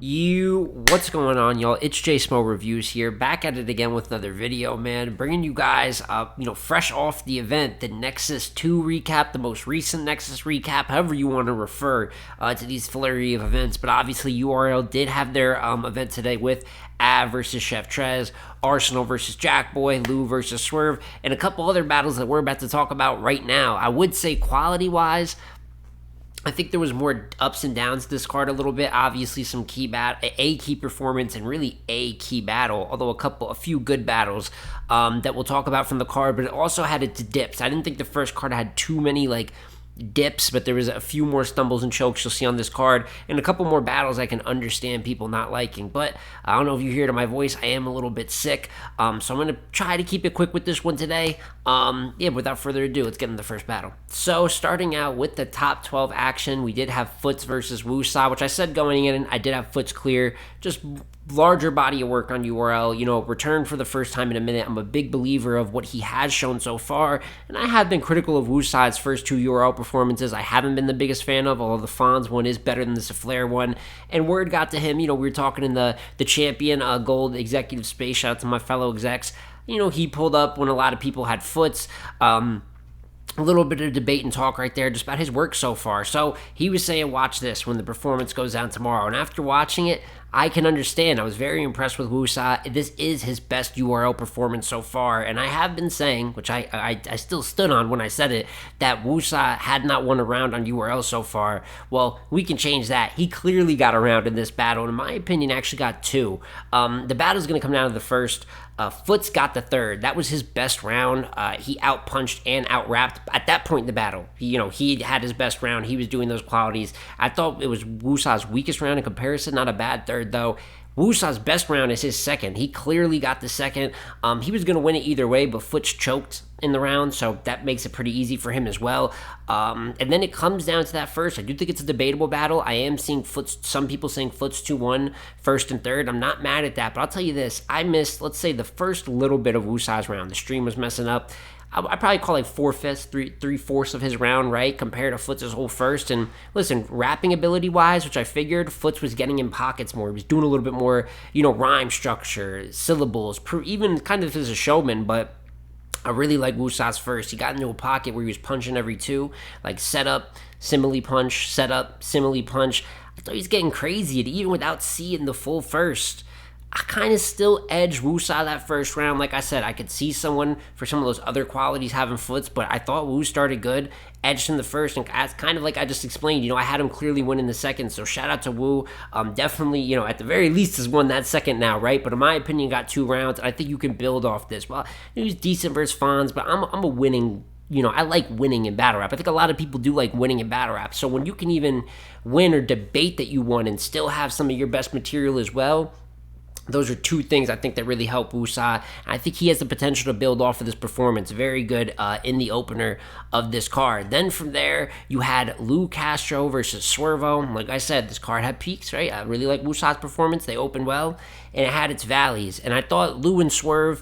What's going on, y'all? It's Smo Reviews here, back at it again with another video, man. Bringing you guys, fresh off the event, the Nexus 2 recap, the most recent Nexus recap, however you want to refer to these flurry of events. But obviously, URL did have their event today with Av versus Chef Trez, Arsonal versus Jakkboy, Lou versus Swervo, and a couple other battles that we're about to talk about right now. I would say quality-wise, I think there was more ups and downs this card a little bit. Obviously, some a key performance and really a key battle. Although a few good battles that we'll talk about from the card. But it also had its dips. I didn't think the first card had too many dips, but there was a few more stumbles and chokes you'll see on this card, and a couple more battles I can understand people not liking. But I don't know if you hear to my voice, I am a little bit sick, so I'm gonna try to keep it quick with this one today. Without further ado, let's get into the first battle. So starting out with the top 12 action, we did have Footz versus Woosah, which I said going in, I did have Footz clear. Just larger body of work on URL, return for the first time in a minute. I'm a big believer of what he has shown so far, and I have been critical of Woosah's first two URL performances. I haven't been the biggest fan of, although the Fonz one is better than the Souffleur one, and word got to him. We were talking in the champion gold executive space. Shout out to my fellow execs. He pulled up when a lot of people had Footz. A little bit of debate and talk right there just about his work so far. So he was saying, watch this when the performance goes down tomorrow. And after watching it, I can understand. I was very impressed with Woosah. This is his best URL performance so far. And I have been saying, which I still stood on when I said it, that Woosah had not won a round on URL so far. Well, we can change that. He clearly got a round in this battle. And in my opinion, actually got two. The battle's going to come down to the first. Footz got the third. That was his best round. He outpunched and outrapped at that point in the battle. He had his best round. He was doing those qualities. I thought it was Woosah's weakest round in comparison. Not a bad third, though. Woosah's best round is his second. He clearly got the second. He was going to win it either way, but Footz choked in the round, so that makes it pretty easy for him as well. And then it comes down to that first. I do think it's a debatable battle. I am seeing some people saying Footz 2-1, first and third. I'm not mad at that, but I'll tell you this. I missed, let's say, the first little bit of Woosah's round. The stream was messing up. I probably call like 4/5, 3/4 of his round, right, compared to Footz's whole first. And listen, rapping ability-wise, which I figured, Footz was getting in pockets more. He was doing a little bit more, rhyme structure, syllables, even kind of as a showman, but I really like Woosah's first. He got into a pocket where he was punching every two, like setup, simile punch, setup, simile punch. I thought he was getting crazy, and even without seeing the full first, I kind of still edged Woosah that first round. Like I said, I could see someone for some of those other qualities having Footz, but I thought Woo started good, edged in the first, and it's kind of like I just explained, I had him clearly winning the second, so shout out to Woo. Definitely, at the very least has won that second now, right? But in my opinion, got two rounds, and I think you can build off this. Well, he was decent versus Fonz, but I'm a winning, I like winning in battle rap. I think a lot of people do like winning in battle rap, so when you can even win or debate that you won and still have some of your best material as well, those are two things I think that really help Woosah. I think he has the potential to build off of this performance. Very good in the opener of this card. Then from there, you had Lou Castro versus Swervo. Like I said, this card had peaks, right? I really like Woosah's performance. They opened well, and it had its valleys. And I thought Lou and Swerve,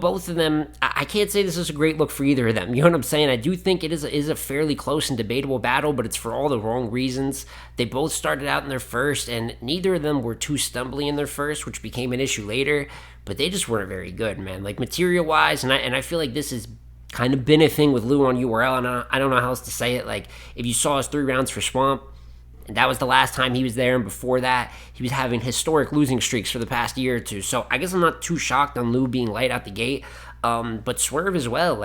both of them, I can't say this is a great look for either of them. You know what I'm saying? I do think it is a fairly close and debatable battle, but it's for all the wrong reasons. They both started out in their first, and neither of them were too stumbly in their first, which became an issue later, but they just weren't very good, man. Like material-wise, and I feel like this has kind of been a thing with Lou on URL, and I don't know how else to say it. Like, if you saw his 3 rounds for Swamp, and that was the last time he was there, and before that, he was having historic losing streaks for the past year or two. So I guess I'm not too shocked on Lou being light out the gate. But Swerve as well,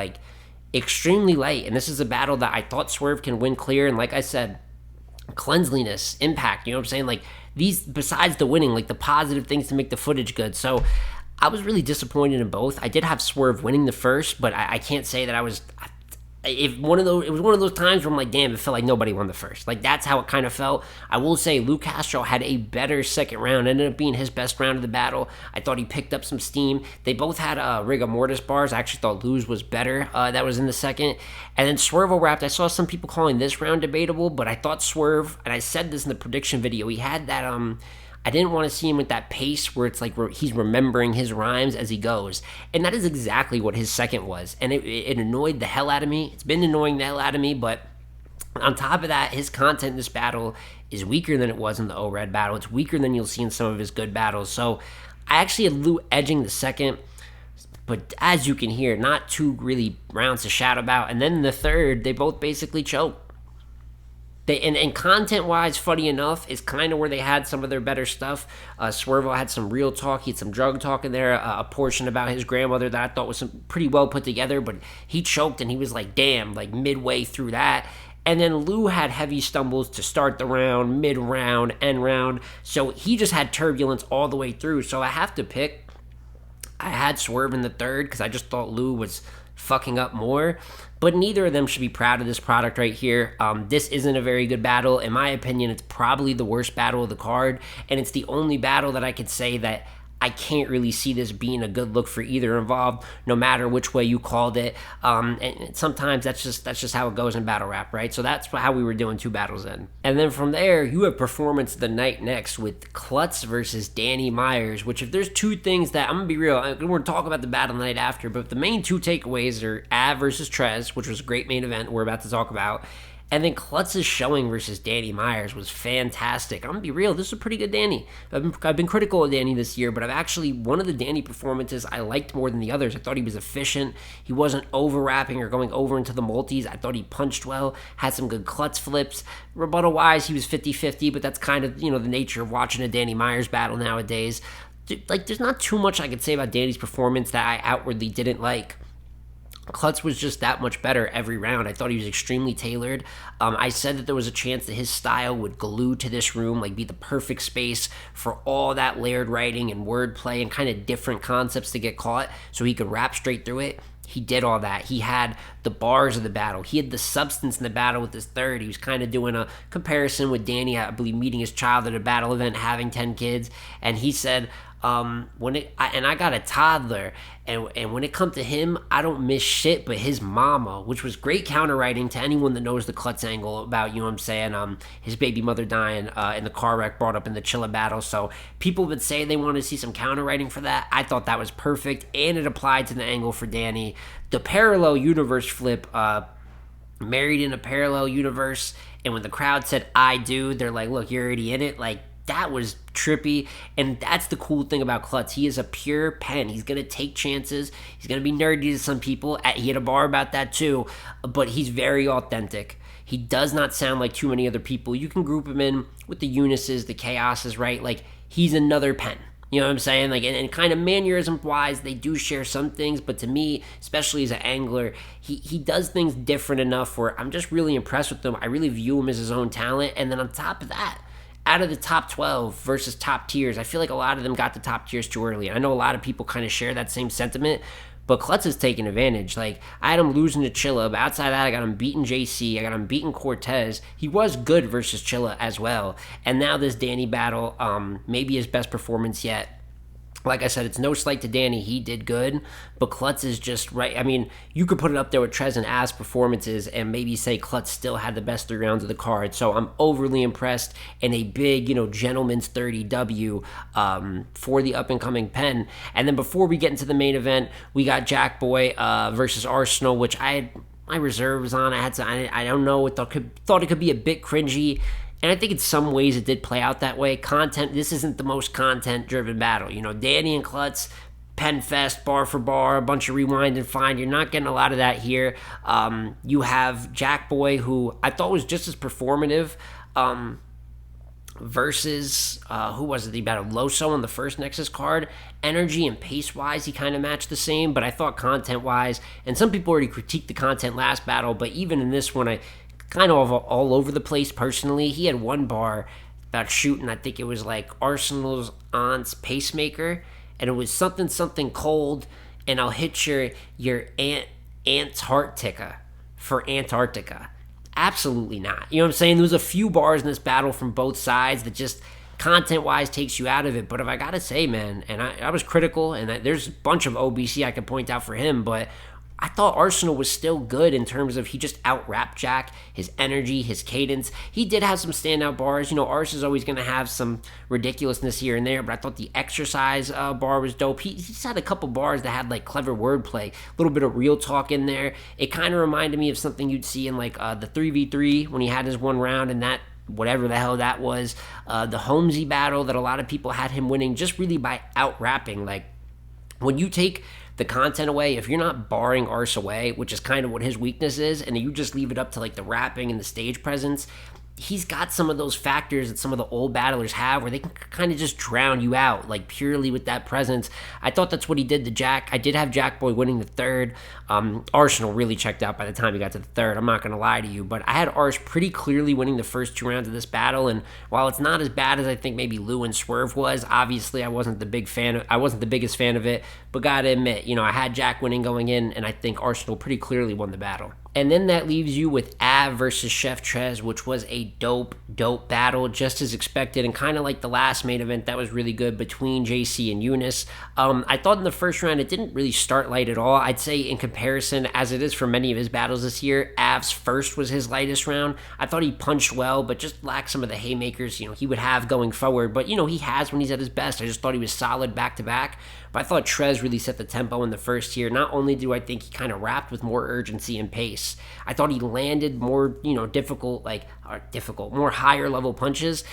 extremely light. And this is a battle that I thought Swerve can win clear. And like I said, cleanliness, impact, you know what I'm saying? These, besides the winning, the positive things to make the footage good. So I was really disappointed in both. I did have Swerve winning the first, but I can't say that I was... It was one of those times where I'm like, damn, it felt like nobody won the first. That's how it kind of felt. I will say Lou Castro had a better second round. Ended up being his best round of the battle. I thought he picked up some steam. They both had rigor mortis bars. I actually thought Lou's was better. That was in the second. And then Swervo wrapped. I saw some people calling this round debatable, but I thought Swerve, and I said this in the prediction video, he had that I didn't want to see him with that pace where it's like he's remembering his rhymes as he goes. And that is exactly what his second was. And it annoyed the hell out of me. It's been annoying the hell out of me, but On top of that, his content in this battle is weaker than it was in the O-Red battle. It's weaker than you'll see in some of his good battles. So I actually had Lou edging the second, but as you can hear, not two really rounds to shout about. And then in the third, they both basically choked. And content-wise, funny enough, is kind of where they had some of their better stuff. Swervo had some real talk. He had some drug talk in there, a portion about his grandmother that I thought was pretty well put together, but he choked and he was like, damn, like midway through that. And then Lou had heavy stumbles to start the round, mid-round, end round. So he just had turbulence all the way through. So I have to pick. I had Swerve in the third because I just thought Lou was fucking up more. But neither of them should be proud of this product right here. This isn't a very good battle. In my opinion, it's probably the worst battle of the card. And it's the only battle that I could say that I can't really see this being a good look for either involved, no matter which way you called it. And sometimes that's just how it goes in battle rap, right? So that's how we were doing two battles in. And then from there, you have performance of the night next with Klutz versus Danny Myers, which if there's two things that, I'm going to be real, we're going to talk about the battle night after, but the main two takeaways are Av versus Trez, which was a great main event we're about to talk about. And then Klutz's showing versus Danny Myers was fantastic. I'm going to be real, this is a pretty good Danny. I've been critical of Danny this year, but I've actually, one of the Danny performances I liked more than the others. I thought he was efficient. He wasn't over-rapping or going over into the multis. I thought he punched well, had some good Klutz flips. Rebuttal-wise, he was 50-50, but that's kind of, the nature of watching a Danny Myers battle nowadays. Like, there's not too much I could say about Danny's performance that I outwardly didn't like. Klutz was just that much better every round. I thought he was extremely tailored. I said that there was a chance that his style would glue to this room, like be the perfect space for all that layered writing and wordplay and kind of different concepts to get caught so he could rap straight through it. He did all that. He had the bars of the battle. He had the substance in the battle with his third. He was kind of doing a comparison with Danny, I believe, meeting his child at a battle event, having 10 kids. And he said, I got a toddler, and when it comes to him, I don't miss shit but his mama, which was great counter writing to anyone that knows the Klutz angle about, you know what I'm saying, his baby mother dying in the car wreck brought up in the Chilla battle. So people would say they want to see some counter writing for that. I thought that was perfect, and it applied to the angle for Danny. The parallel universe flip, married in a parallel universe, and when the crowd said I do, they're like, look, you're already in it. Like, that was trippy, and that's the cool thing about Klutz. He is a pure pen. He's going to take chances. He's going to be nerdy to some people. He had a bar about that too, but he's very authentic. He does not sound like too many other people. You can group him in with the Eunices, the Chaoses, right? Like, he's another pen. You know what I'm saying? Like, and kind of mannerism-wise, they do share some things, but to me, especially as an angler, he does things different enough where I'm just really impressed with him. I really view him as his own talent, and then on top of that, out of the top 12 versus top tiers, I feel like a lot of them got the top tiers too early. I know a lot of people kind of share that same sentiment, but Klutz is taking advantage. Like, I had him losing to Chilla, but outside of that, I got him beating JC, I got him beating Cortez. He was good versus Chilla as well. And now this Danny battle, maybe his best performance yet. Like I said, it's no slight to Danny. He did good, but Klutz is just right. I mean, you could put it up there with Trez and Av's performances and maybe say Klutz still had the best 3 rounds of the card. So I'm overly impressed, and a big, gentleman's 30 W for the up-and-coming pen. And then before we get into the main event, we got Jakkboy versus Arsonal, which I had my reserves on. I don't know. Thought it could be a bit cringy. And I think in some ways it did play out that way. This isn't the most content-driven battle. Danny and Klutz, pen fest, bar for bar, a bunch of rewind and find. You're not getting a lot of that here. You have Jakkboy, who I thought was just as performative, versus, who was it? He battled Loso on the first Nexus card. Energy and pace-wise, he kind of matched the same, but I thought content-wise, and some people already critiqued the content last battle, but even in this one, I kind of all over the place personally. He had one bar about shooting, I think it was like Arsenal's aunt's pacemaker, and it was something cold, and I'll hit your aunt's heart ticker for Antarctica. Absolutely not. You know what I'm saying? There was a few bars in this battle from both sides that just content-wise takes you out of it. But if I gotta say, man, and I was critical, and there's a bunch of OBC I could point out for him, but I thought Arsonal was still good in terms of he just out-rapped Jack, his energy, his cadence. He did have some standout bars. Ars is always going to have some ridiculousness here and there, but I thought the exercise bar was dope. He just had a couple bars that had like clever wordplay, a little bit of real talk in there. It kind of reminded me of something you'd see in like the 3v3 when he had his one round and that whatever the hell that was, the Holmesy battle that a lot of people had him winning just really by out-rapping. Like, when you take the content away, if you're not barring Ars away, which is kind of what his weakness is, and you just leave it up to like the rapping and the stage presence, he's got some of those factors that some of the old battlers have where they can kind of just drown you out, like purely with that presence. I thought that's what he did to Jack. I did have Jakkboy winning the third. Arsonal really checked out by the time he got to the third. I'm not going to lie to you, but I had Ars pretty clearly winning the first 2 rounds of this battle, and while it's not as bad as I think maybe Lou and Swerve was, obviously I wasn't the biggest fan of it, but gotta admit, I had Jack winning going in, and I think Arsonal pretty clearly won the battle. And then that leaves you with Av versus Chef Trez, which was a dope battle, just as expected, and kind of like the last main event that was really good between JC and Eunice. I thought in the first round it didn't really start light at all. I'd say in comparison, as it is for many of his battles this year, Av's first was his lightest round. I thought he punched well, but just lacked some of the haymakers, he would have going forward. But, he has when he's at his best. I just thought he was solid back-to-back. But I thought Trez really set the tempo in the first here. Not only do I think he kind of rapped with more urgency and pace, I thought he landed more, more higher level punches.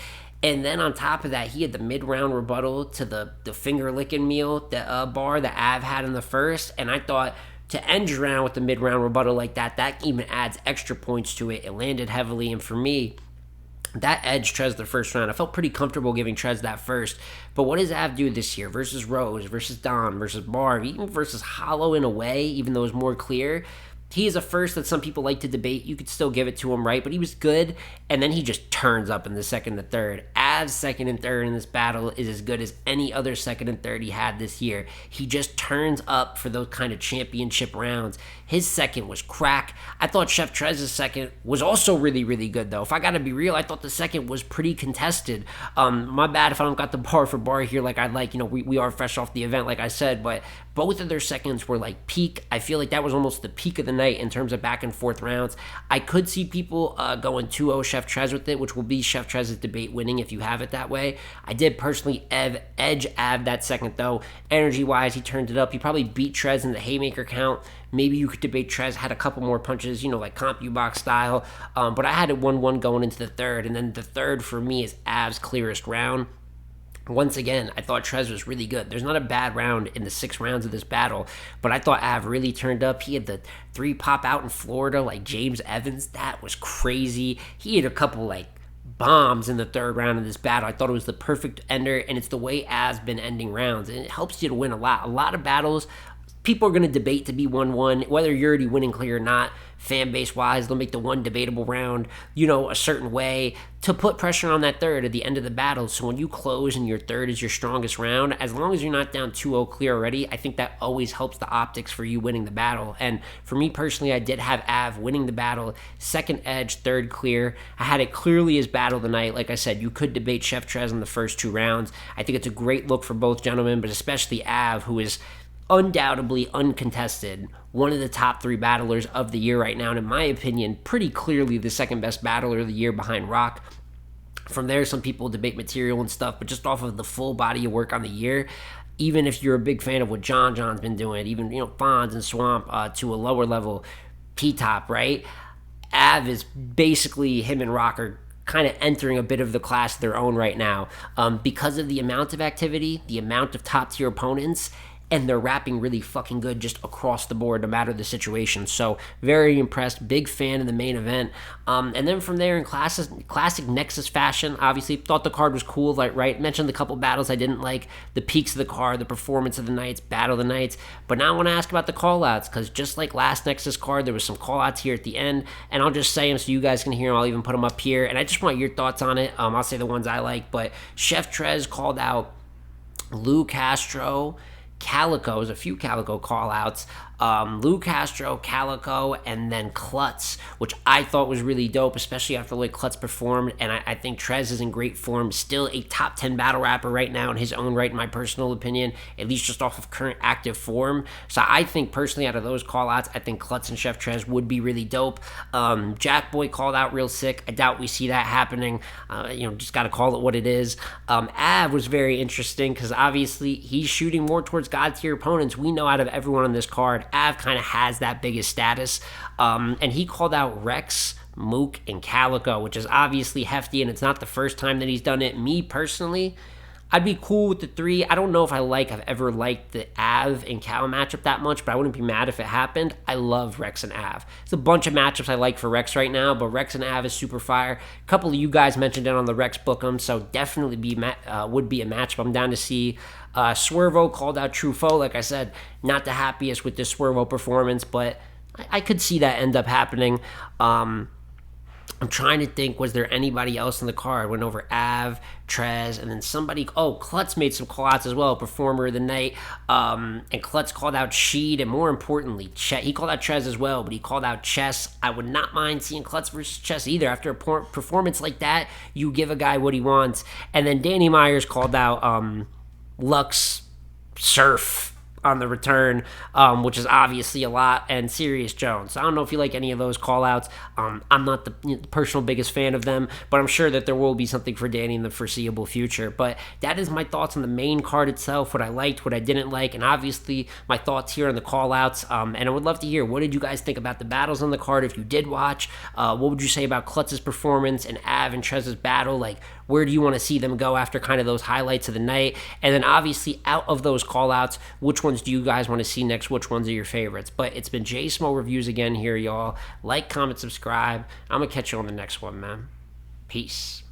And then on top of that, he had the mid-round rebuttal to the finger-licking meal bar that Av had in the first. And I thought to end your round with the mid-round rebuttal like that even adds extra points to it. It landed heavily. And for me, that edged Trez the first round. I felt pretty comfortable giving Trez that first. But what does Av do this year versus Rose, versus Don, versus Barb, even versus Hollow in a way, even though it's more clear? He is a first that some people like to debate. You could still give it to him, right? But he was good, and then he just turns up in the second and third. Av's second and third in this battle is as good as any other second and third he had this year. He just turns up for those kind of championship rounds. His second was crack. I thought Chef Trez's second was also really, really good, though. If I gotta be real, I thought the second was pretty contested. My bad if I don't got the bar for bar here like I'd like. We are fresh off the event, like I said, but both of their seconds were like peak. I feel like that was almost the peak of the night in terms of back and forth rounds. I could see people going 2-0 Chef Trez with it, which will be Chef Trez's debate winning if you have it that way. I did personally edge Av that second, though. Energy-wise, he turned it up. He probably beat Trez in the haymaker count. Maybe you could debate Trez had a couple more punches, like CompuBox style. But I had it 1-1 going into the third. And then the third, for me, is Av's clearest round. Once again, I thought Trez was really good. There's not a bad round in the 6 rounds of this battle, but I thought Av really turned up. He had the 3 pop out in Florida like James Evans. That was crazy. He had a couple bombs in the third round of this battle. I thought it was the perfect ender, and it's the way Av's been ending rounds, and it helps you to win a lot. A lot of battles, people are going to debate to be 1-1, whether you're already winning clear or not. Fan base wise, they'll make the one debatable round, a certain way to put pressure on that third at the end of the battle. So when you close and your third is your strongest round, as long as you're not down 2-0 clear already, I think that always helps the optics for you winning the battle. And for me personally, I did have Av winning the battle, second edge, third clear. I had it clearly as battle of the night. Like I said, you could debate Chef Trez in the first 2 rounds. I think it's a great look for both gentlemen, but especially Av, who is undoubtedly uncontested, one of the top 3 battlers of the year right now, and in my opinion, pretty clearly the second best battler of the year behind Rock. From there, some people debate material and stuff, but just off of the full body of work on the year, even if you're a big fan of what John's been doing, even, Fonz and Swamp to a lower level, T-Top, right? Av is basically, him and Rock are kind of entering a bit of the class of their own right now because of the amount of activity, the amount of top-tier opponents, and they're rapping really fucking good just across the board, no matter the situation. So very impressed, big fan of the main event. And then from there in classic Nexus fashion, obviously thought the card was cool, right? Mentioned a couple battles I didn't like, the peaks of the card, the performance of the nights, battle of the nights. But now I want to ask about the callouts, because just like last Nexus card, there was some callouts here at the end, and I'll just say them so you guys can hear them. I'll even put them up here, and I just want your thoughts on it. I'll say the ones I like, but Chef Trez called out Lou Castro, Calicos, a few Calico call-outs, Lou Castro, Calico, and then Klutz, which I thought was really dope, especially after the way Klutz performed. And I think Trez is in great form, still a top 10 battle rapper right now in his own right, in my personal opinion, at least just off of current active form. So I think personally, out of those call-outs, I think Klutz and Chef Trez would be really dope. Jakkboy called out real sick. I doubt we see that happening. Just got to call it what it is. Av was very interesting because obviously he's shooting more towards god tier opponents. We know out of everyone on this card, Av kind of has that biggest status. And he called out Rex, Mook, and Calico, which is obviously hefty, and it's not the first time that he's done it. Me personally, I'd be cool with the three. I don't know if I've ever liked the Av and Cal matchup that much, but I wouldn't be mad if it happened. I love Rex and Av. It's a bunch of matchups I like for Rex right now, but Rex and Av is super fire. A couple of you guys mentioned it on the Rex Book'em, so definitely would be a matchup I'm down to see. Swervo called out Truffaut. Like I said, not the happiest with this Swervo performance, but I could see that end up happening. I'm trying to think, was there anybody else in the card? Went over Av, Trez, and then somebody... Oh, Klutz made some call-outs as well, performer of the night. And Klutz called out Sheed, and more importantly, he called out Trez as well, but he called out Chess. I would not mind seeing Klutz versus Chess either. After a performance like that, you give a guy what he wants. And then Danny Myers called out Lux, Surf on the return, which is obviously a lot, and Sirius Jones. I don't know if you like any of those call-outs. I'm not the personal biggest fan of them, but I'm sure that there will be something for Danny in the foreseeable future. But that is my thoughts on the main card itself, what I liked, what I didn't like, and obviously my thoughts here on the call-outs. And I would love to hear, what did you guys think about the battles on the card if you did watch? What would you say about Klutz's performance and Av and Trez's battle? Like, where do you want to see them go after kind of those highlights of the night? And then obviously out of those call-outs, which ones do you guys want to see next? Which ones are your favorites? But it's been J Smo Reviews again here, y'all. Like, comment, subscribe. I'm going to catch you on the next one, man. Peace.